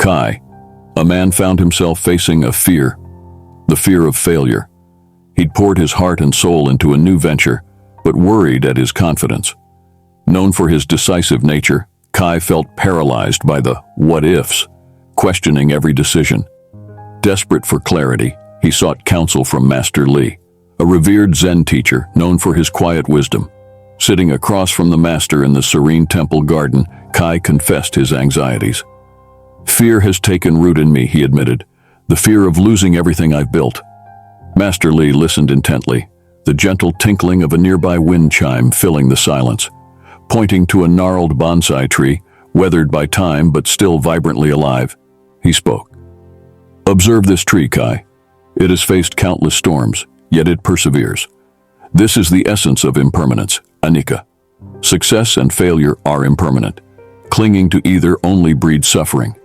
Kai, a man found himself facing a fear, the fear of failure. He'd poured his heart and soul into a new venture, but worried at his confidence. Known for his decisive nature, Kai felt paralyzed by the what-ifs, questioning every decision. Desperate for clarity, he sought counsel from Master Li, a revered Zen teacher known for his quiet wisdom. Sitting across from the master in the serene temple garden, Kai confessed his anxieties. "Fear has taken root in me," he admitted, "the fear of losing everything I've built." Master Li listened intently, the gentle tinkling of a nearby wind chime filling the silence. Pointing to a gnarled bonsai tree, weathered by time but still vibrantly alive, he spoke. "Observe this tree, Kai. It has faced countless storms, yet it perseveres. This is the essence of impermanence, anicca. Success and failure are impermanent. Clinging to either only breeds suffering."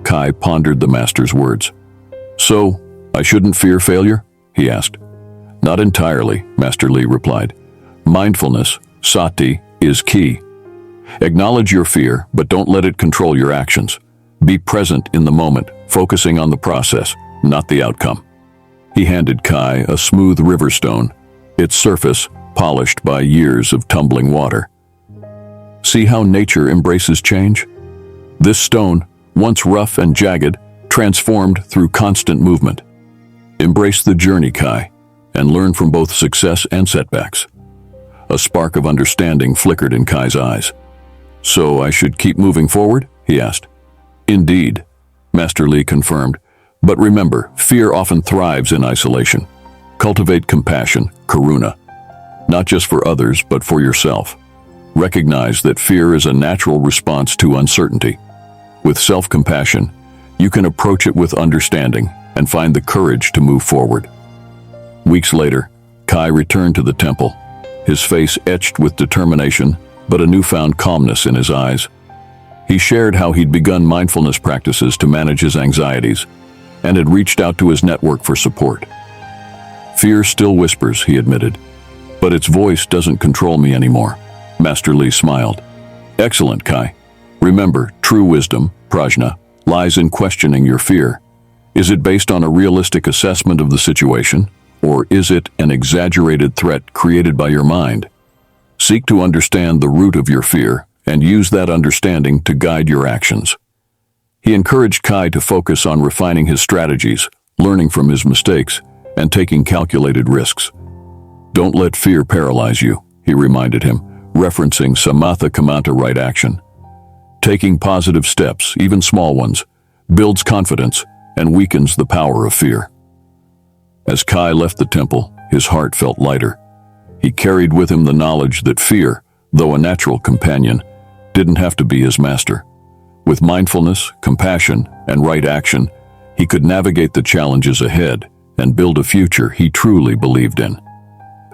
Kai pondered the master's words. "So, I shouldn't fear failure?" he asked. "Not entirely," Master Li replied. "Mindfulness, sati, is key. Acknowledge your fear, but don't let it control your actions. Be present in the moment, focusing on the process, not the outcome." He handed Kai a smooth river stone, its surface polished by years of tumbling water. "See how nature embraces change? This stone, once rough and jagged, transformed through constant movement. Embrace the journey, Kai, and learn from both success and setbacks." A spark of understanding flickered in Kai's eyes. "So I should keep moving forward?" he asked. "Indeed," Master Li confirmed. "But remember, fear often thrives in isolation. Cultivate compassion, karuna, not just for others, but for yourself. Recognize that fear is a natural response to uncertainty. With self-compassion, you can approach it with understanding and find the courage to move forward." Weeks later, Kai returned to the temple, his face etched with determination, but a newfound calmness in his eyes. He shared how he'd begun mindfulness practices to manage his anxieties, and had reached out to his network for support. "Fear still whispers," he admitted, "but its voice doesn't control me anymore." Master Li smiled. "Excellent, Kai. Remember, true wisdom, prajna, lies in questioning your fear. Is it based on a realistic assessment of the situation, or is it an exaggerated threat created by your mind? Seek to understand the root of your fear and use that understanding to guide your actions." He encouraged Kai to focus on refining his strategies, learning from his mistakes, and taking calculated risks. "Don't let fear paralyze you," he reminded him, referencing samatha kamanta, right action. "Taking positive steps, even small ones, builds confidence and weakens the power of fear." As Kai left the temple, his heart felt lighter. He carried with him the knowledge that fear, though a natural companion, didn't have to be his master. With mindfulness, compassion, and right action, he could navigate the challenges ahead and build a future he truly believed in.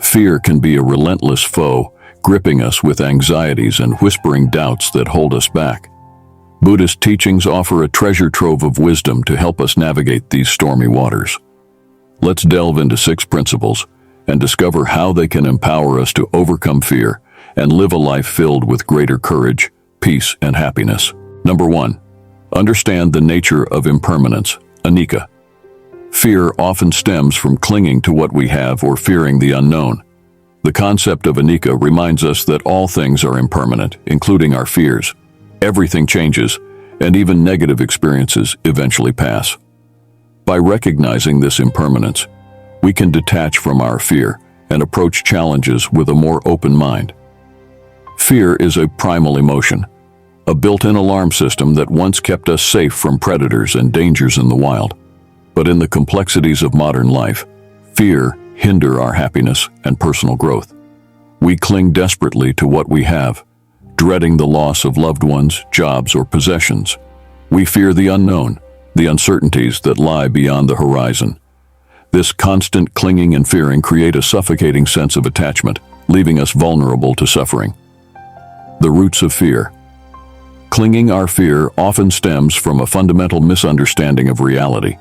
Fear can be a relentless foe, gripping us with anxieties and whispering doubts that hold us back. Buddhist teachings offer a treasure trove of wisdom to help us navigate these stormy waters. Let's delve into 6 principles and discover how they can empower us to overcome fear and live a life filled with greater courage, peace, and happiness. Number 1. Understand the nature of impermanence, anicca. Fear often stems from clinging to what we have or fearing the unknown. The concept of anicca reminds us that all things are impermanent, including our fears. Everything changes, and even negative experiences eventually pass. By recognizing this impermanence, we can detach from our fear and approach challenges with a more open mind. Fear is a primal emotion, a built-in alarm system that once kept us safe from predators and dangers in the wild. But in the complexities of modern life, fear hinders our happiness and personal growth. We cling desperately to what we have, dreading the loss of loved ones, jobs, or possessions. We fear the unknown, the uncertainties that lie beyond the horizon. This constant clinging and fearing create a suffocating sense of attachment, leaving us vulnerable to suffering. The roots of fear. Clinging our fear often stems from a fundamental misunderstanding of reality.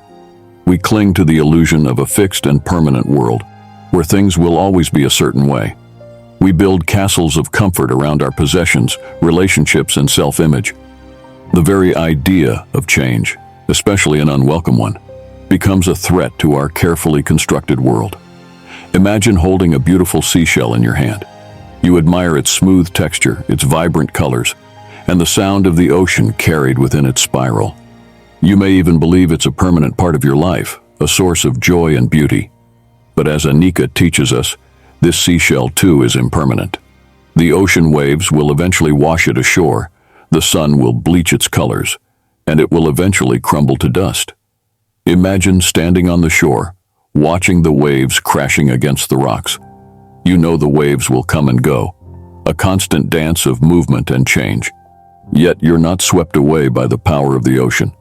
We cling to the illusion of a fixed and permanent world, where things will always be a certain way. We build castles of comfort around our possessions, relationships, and self-image. The very idea of change, especially an unwelcome one, becomes a threat to our carefully constructed world. Imagine holding a beautiful seashell in your hand. You admire its smooth texture, its vibrant colors, and the sound of the ocean carried within its spiral. You may even believe it's a permanent part of your life, a source of joy and beauty. But as Anika teaches us, this seashell too is impermanent. The ocean waves will eventually wash it ashore, the sun will bleach its colors, and it will eventually crumble to dust. Imagine standing on the shore, watching the waves crashing against the rocks. You know the waves will come and go, a constant dance of movement and change. Yet you're not swept away by the power of the ocean.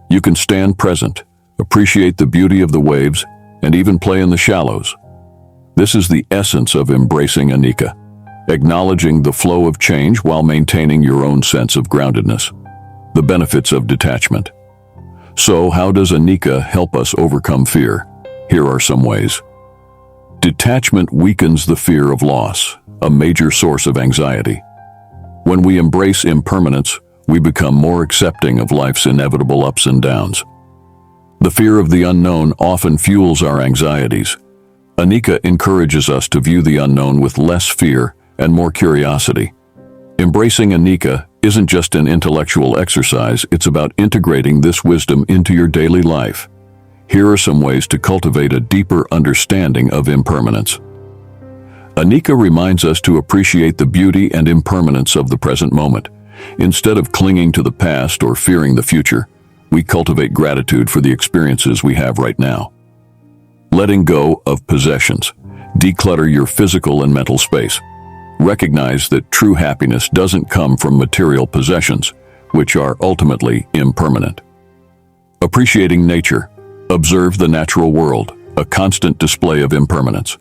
You can stand present, appreciate the beauty of the waves, and even play in the shallows. This is the essence of embracing Anika, acknowledging the flow of change while maintaining your own sense of groundedness. The benefits of detachment. So, how does Anika help us overcome fear? Here are some ways. Detachment weakens the fear of loss, a major source of anxiety. When we embrace impermanence, we become more accepting of life's inevitable ups and downs. The fear of the unknown often fuels our anxieties. Anika encourages us to view the unknown with less fear and more curiosity. Embracing Anika isn't just an intellectual exercise, it's about integrating this wisdom into your daily life. Here are some ways to cultivate a deeper understanding of impermanence. Anika reminds us to appreciate the beauty and impermanence of the present moment. Instead of clinging to the past or fearing the future, we cultivate gratitude for the experiences we have right now. Letting go of possessions. Declutter your physical and mental space. Recognize that true happiness doesn't come from material possessions, which are ultimately impermanent. Appreciating nature. Observe the natural world, a constant display of impermanence.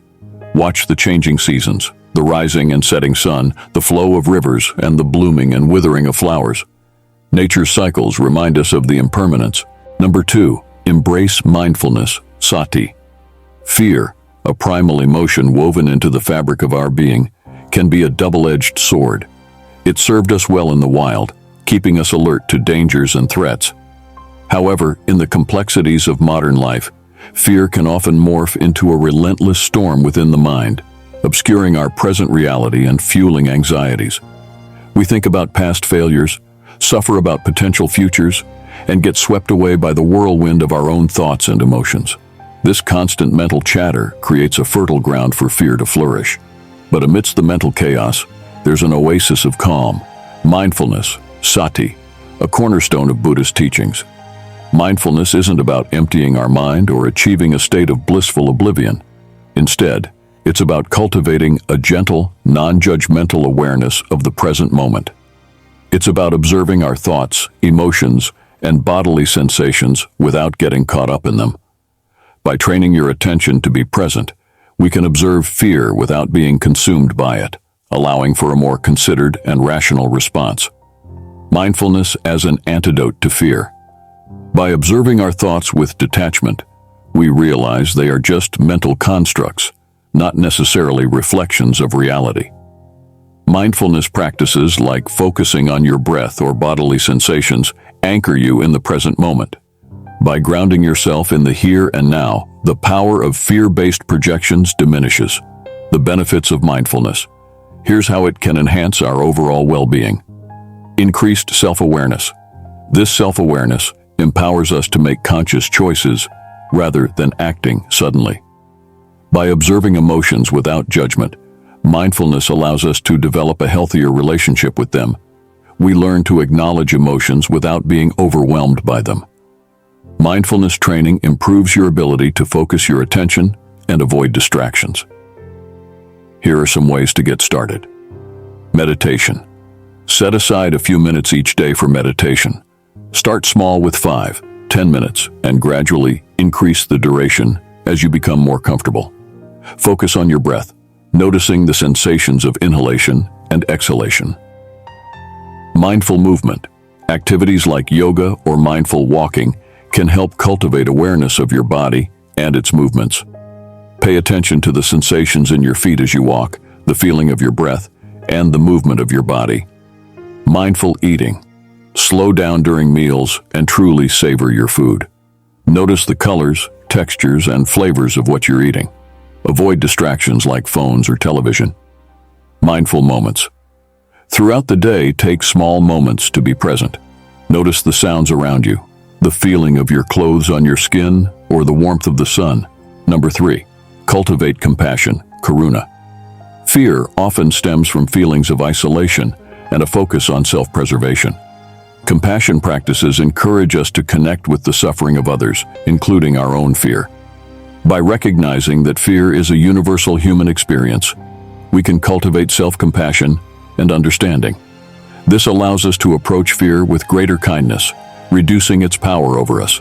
Watch the changing seasons, the rising and setting sun, the flow of rivers, and the blooming and withering of flowers. Nature's cycles remind us of the impermanence. Number 2, embrace mindfulness, sati. Fear, a primal emotion woven into the fabric of our being, can be a double-edged sword. It served us well in the wild, keeping us alert to dangers and threats. However, in the complexities of modern life, fear can often morph into a relentless storm within the mind, obscuring our present reality and fueling anxieties. We think about past failures, suffer about potential futures, and get swept away by the whirlwind of our own thoughts and emotions. This constant mental chatter creates a fertile ground for fear to flourish. But amidst the mental chaos, there's an oasis of calm, mindfulness, sati, a cornerstone of Buddhist teachings. Mindfulness isn't about emptying our mind or achieving a state of blissful oblivion. Instead, it's about cultivating a gentle, non-judgmental awareness of the present moment. It's about observing our thoughts, emotions, and bodily sensations without getting caught up in them. By training your attention to be present, we can observe fear without being consumed by it, allowing for a more considered and rational response. Mindfulness as an antidote to fear. By observing our thoughts with detachment, we realize they are just mental constructs, not necessarily reflections of reality. Mindfulness practices like focusing on your breath or bodily sensations anchor you in the present moment. By grounding yourself in the here and now, the power of fear-based projections diminishes. The benefits of mindfulness. Here's how it can enhance our overall well-being. Increased self-awareness. This self-awareness empowers us to make conscious choices rather than acting suddenly. By observing emotions without judgment, mindfulness allows us to develop a healthier relationship with them. We learn to acknowledge emotions without being overwhelmed by them. Mindfulness training improves your ability to focus your attention and avoid distractions. Here are some ways to get started. Meditation. Set aside a few minutes each day for meditation. Start small with 5-10 minutes and gradually increase the duration as you become more comfortable. Focus on your breath, noticing the sensations of inhalation and exhalation. Mindful movement. Activities like yoga or mindful walking can help cultivate awareness of your body and its movements. Pay attention to the sensations in your feet as you walk, the feeling of your breath, and the movement of your body. Mindful eating. Slow down during meals and truly savor your food. Notice the colors, textures, and flavors of what you're eating. Avoid distractions like phones or television. Mindful moments. Throughout the day, take small moments to be present. Notice the sounds around you, the feeling of your clothes on your skin, or the warmth of the sun. Number 3, cultivate compassion, karuna. Fear often stems from feelings of isolation and a focus on self-preservation. Compassion practices encourage us to connect with the suffering of others, including our own fear. By recognizing that fear is a universal human experience, we can cultivate self-compassion and understanding. This allows us to approach fear with greater kindness, reducing its power over us.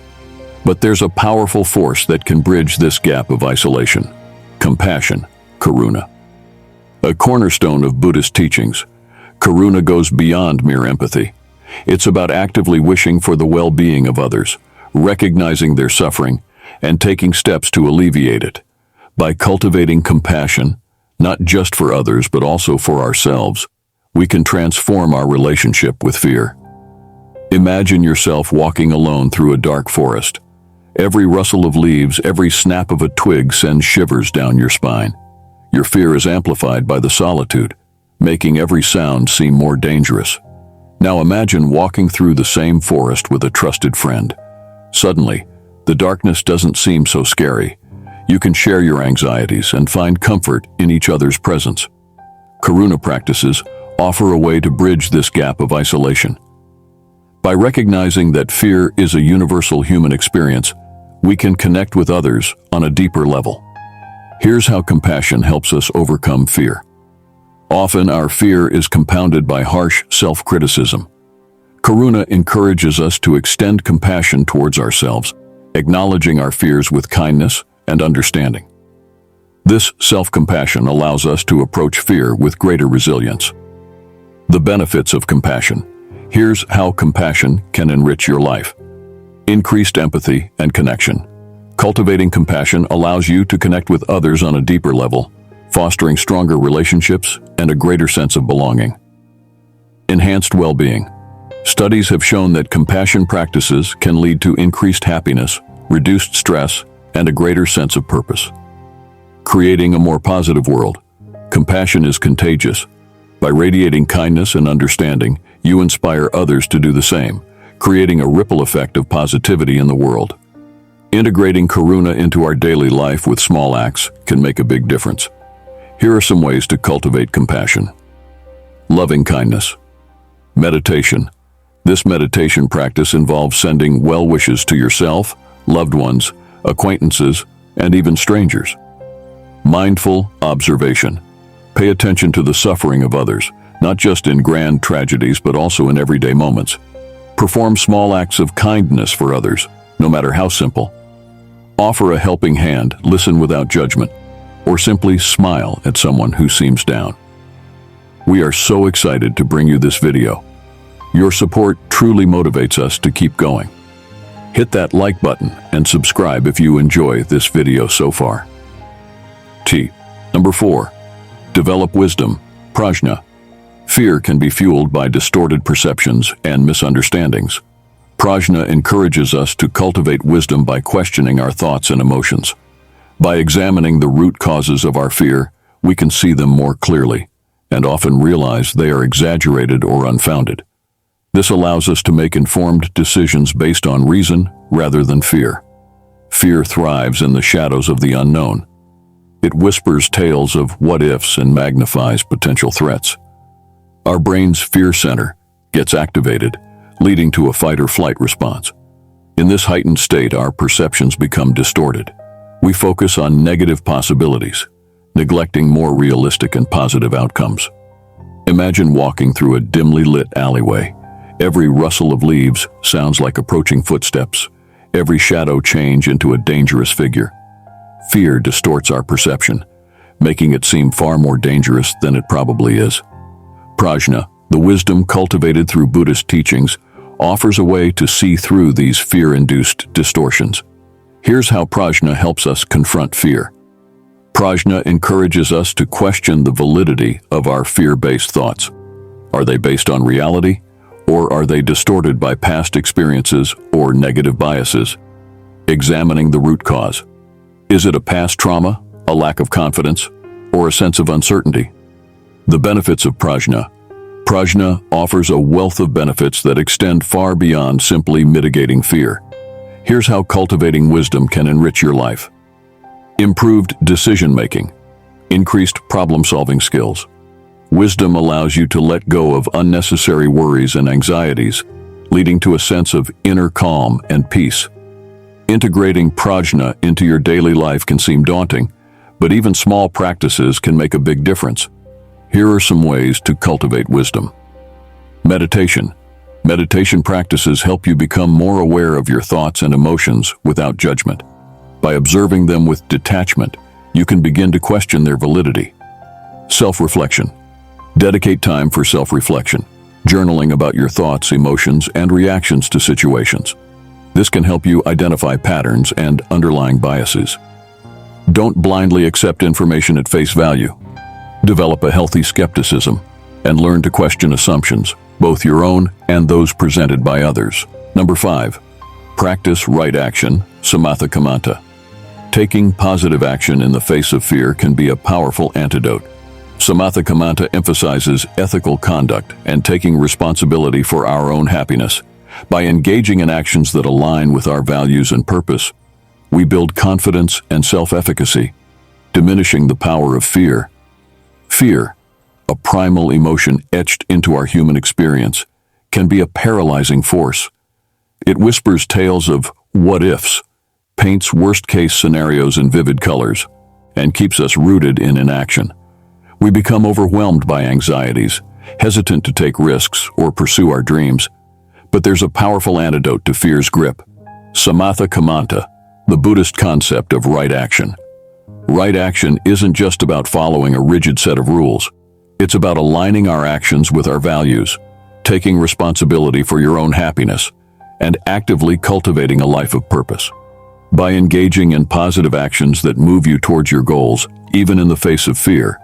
But there's a powerful force that can bridge this gap of isolation: compassion, karuna. A cornerstone of Buddhist teachings, karuna goes beyond mere empathy. It's about actively wishing for the well-being of others, recognizing their suffering, and taking steps to alleviate it. By cultivating compassion, not just for others but also for ourselves, we can transform our relationship with fear. Imagine yourself walking alone through a dark forest. Every rustle of leaves, every snap of a twig sends shivers down your spine. Your fear is amplified by the solitude, making every sound seem more dangerous. Now imagine walking through the same forest with a trusted friend. Suddenly, the darkness doesn't seem so scary. You can share your anxieties and find comfort in each other's presence. Karuna practices offer a way to bridge this gap of isolation. By recognizing that fear is a universal human experience, we can connect with others on a deeper level. Here's how compassion helps us overcome fear. Often our fear is compounded by harsh self-criticism. Karuna encourages us to extend compassion towards ourselves, acknowledging our fears with kindness and understanding. This self-compassion allows us to approach fear with greater resilience. The benefits of compassion. Here's how compassion can enrich your life. Increased empathy and connection. Cultivating compassion allows you to connect with others on a deeper level, fostering stronger relationships and a greater sense of belonging. Enhanced well-being. Studies have shown that compassion practices can lead to increased happiness, reduced stress, and a greater sense of purpose. Creating a more positive world. Compassion is contagious. By radiating kindness and understanding, you inspire others to do the same, creating a ripple effect of positivity in the world. Integrating karuna into our daily life with small acts can make a big difference. Here are some ways to cultivate compassion. Loving kindness. Meditation. This meditation practice involves sending well wishes to yourself, loved ones, acquaintances, and even strangers. Mindful observation. Pay attention to the suffering of others, not just in grand tragedies but also in everyday moments. Perform small acts of kindness for others, no matter how simple. Offer a helping hand, listen without judgment, or simply smile at someone who seems down. We are so excited to bring you this video. Your support truly motivates us to keep going. Hit that like button and subscribe if you enjoy this video so far. Number 4. Develop wisdom, prajna. Fear can be fueled by distorted perceptions and misunderstandings. Prajna encourages us to cultivate wisdom by questioning our thoughts and emotions. By examining the root causes of our fear, we can see them more clearly, and often realize they are exaggerated or unfounded. This allows us to make informed decisions based on reason rather than fear. Fear thrives in the shadows of the unknown. It whispers tales of what-ifs and magnifies potential threats. Our brain's fear center gets activated, leading to a fight-or-flight response. In this heightened state, our perceptions become distorted. We focus on negative possibilities, neglecting more realistic and positive outcomes. Imagine walking through a dimly lit alleyway. Every rustle of leaves sounds like approaching footsteps, every shadow change into a dangerous figure. Fear distorts our perception, making it seem far more dangerous than it probably is. Prajna, the wisdom cultivated through Buddhist teachings, offers a way to see through these fear-induced distortions. Here's how prajna helps us confront fear. Prajna encourages us to question the validity of our fear-based thoughts. Are they based on reality, or are they distorted by past experiences or negative biases? Examining the root cause. Is it a past trauma, a lack of confidence, or a sense of uncertainty? The benefits of prajna. Prajna offers a wealth of benefits that extend far beyond simply mitigating fear. Here's how cultivating wisdom can enrich your life. Improved decision-making. Increased problem-solving skills. Wisdom allows you to let go of unnecessary worries and anxieties, leading to a sense of inner calm and peace. Integrating prajna into your daily life can seem daunting, but even small practices can make a big difference. Here are some ways to cultivate wisdom. Meditation. Meditation practices help you become more aware of your thoughts and emotions without judgment. By observing them with detachment, you can begin to question their validity. Self-reflection. Dedicate time for self-reflection, journaling about your thoughts, emotions, and reactions to situations. This can help you identify patterns and underlying biases. Don't blindly accept information at face value. Develop a healthy skepticism and learn to question assumptions, both your own and those presented by others. Number 5. Practice right action, samatha kamanta. Taking positive action in the face of fear can be a powerful antidote. Samatha kamanta emphasizes ethical conduct and taking responsibility for our own happiness. By engaging in actions that align with our values and purpose, we build confidence and self-efficacy, diminishing the power of fear. Fear, a primal emotion etched into our human experience, can be a paralyzing force. It whispers tales of what-ifs, paints worst-case scenarios in vivid colors, and keeps us rooted in inaction. We become overwhelmed by anxieties, hesitant to take risks or pursue our dreams. But there's a powerful antidote to fear's grip. Samatha kamanta, the Buddhist concept of right action. Right action isn't just about following a rigid set of rules. It's about aligning our actions with our values, taking responsibility for your own happiness, and actively cultivating a life of purpose. By engaging in positive actions that move you towards your goals, even in the face of fear,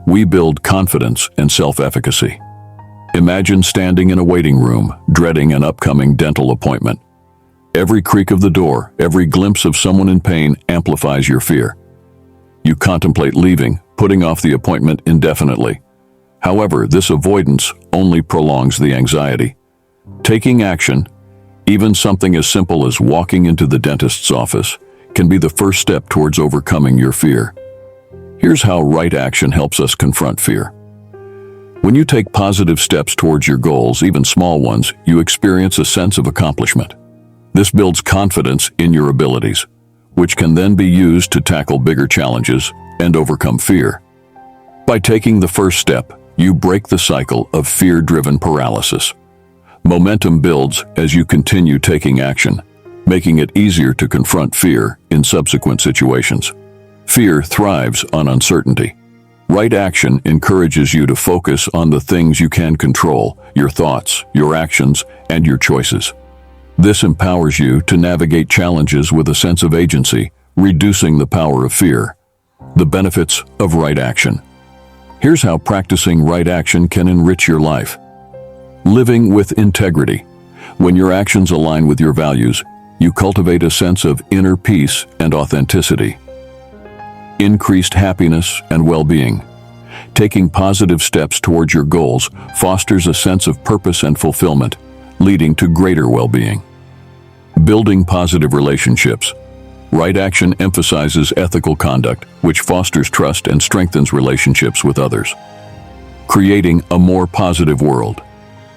we build confidence and self-efficacy. Imagine standing in a waiting room, dreading an upcoming dental appointment. Every creak of the door, every glimpse of someone in pain amplifies your fear. You contemplate leaving, putting off the appointment indefinitely. However, this avoidance only prolongs the anxiety. Taking action, even something as simple as walking into the dentist's office, can be the first step towards overcoming your fear. Here's how right action helps us confront fear. When you take positive steps towards your goals, even small ones, you experience a sense of accomplishment. This builds confidence in your abilities, which can then be used to tackle bigger challenges and overcome fear. By taking the first step, you break the cycle of fear-driven paralysis. Momentum builds as you continue taking action, making it easier to confront fear in subsequent situations. Fear thrives on uncertainty. Right action encourages you to focus on the things you can control, your thoughts, your actions, and your choices. This empowers you to navigate challenges with a sense of agency, reducing the power of fear. The benefits of right action. Here's how practicing right action can enrich your life. Living with integrity. When your actions align with your values, you cultivate a sense of inner peace and authenticity. Increased happiness and well-being. Taking positive steps towards your goals fosters a sense of purpose and fulfillment, leading to greater well-being. Building positive relationships. Right action emphasizes ethical conduct, which fosters trust and strengthens relationships with others. Creating a more positive world.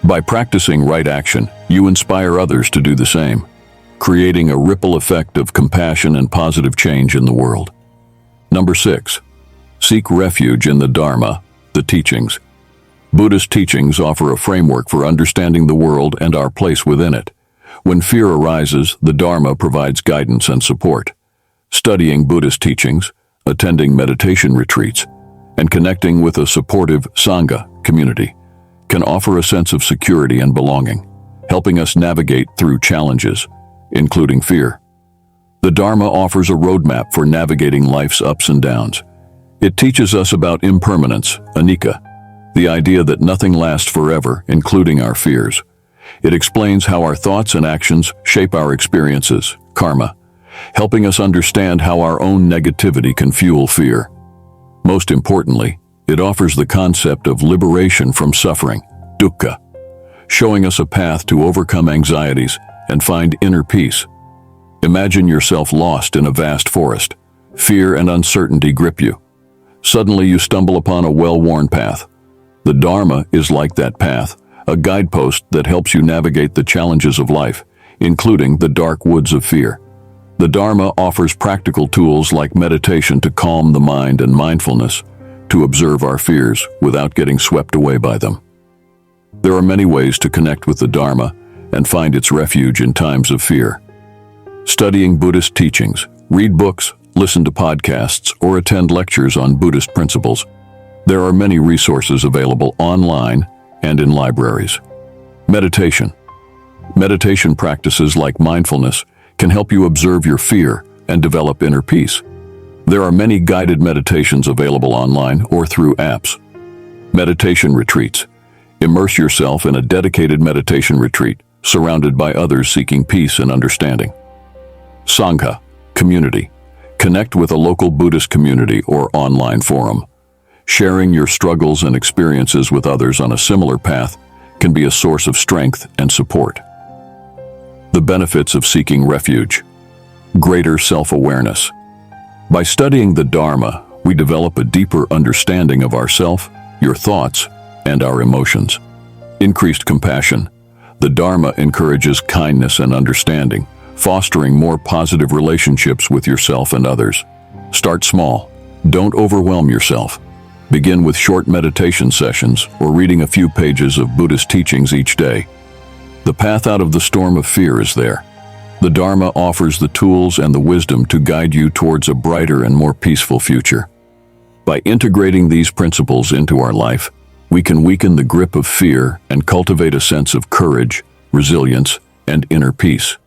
By practicing right action, you inspire others to do the same, creating a ripple effect of compassion and positive change in the world. Number 6. Seek refuge in the Dharma, the teachings. Buddhist teachings offer a framework for understanding the world and our place within it. When fear arises, the Dharma provides guidance and support. Studying Buddhist teachings, attending meditation retreats, and connecting with a supportive Sangha community can offer a sense of security and belonging, helping us navigate through challenges, including fear. The Dharma offers a roadmap for navigating life's ups and downs. It teaches us about impermanence, anicca, the idea that nothing lasts forever, including our fears. It explains how our thoughts and actions shape our experiences, karma, helping us understand how our own negativity can fuel fear. Most importantly, it offers the concept of liberation from suffering, dukkha, showing us a path to overcome anxieties and find inner peace. Imagine yourself lost in a vast forest. Fear and uncertainty grip you. Suddenly you stumble upon a well-worn path. The Dharma is like that path, a guidepost that helps you navigate the challenges of life, including the dark woods of fear. The Dharma offers practical tools like meditation to calm the mind and mindfulness to observe our fears without getting swept away by them. There are many ways to connect with the Dharma and find its refuge in times of fear. Studying Buddhist teachings, read books, listen to podcasts, or attend lectures on Buddhist principles. There are many resources available online and in libraries. Meditation. Meditation practices like mindfulness can help you observe your fear and develop inner peace. There are many guided meditations available online or through apps. Meditation retreats. Immerse yourself in a dedicated meditation retreat, surrounded by others seeking peace and understanding. Sangha, community. Connect with a local Buddhist community or online forum. Sharing your struggles and experiences with others on a similar path can be a source of strength and support. The benefits of seeking refuge. Greater self-awareness. By studying the Dharma, we develop a deeper understanding of ourself, your thoughts, and our emotions. Increased compassion. The Dharma encourages kindness and understanding, fostering more positive relationships with yourself and others. Start small. Don't overwhelm yourself. Begin with short meditation sessions or reading a few pages of Buddhist teachings each day. The path out of the storm of fear is there. The Dharma offers the tools and the wisdom to guide you towards a brighter and more peaceful future. By integrating these principles into our life, we can weaken the grip of fear and cultivate a sense of courage, resilience, and inner peace.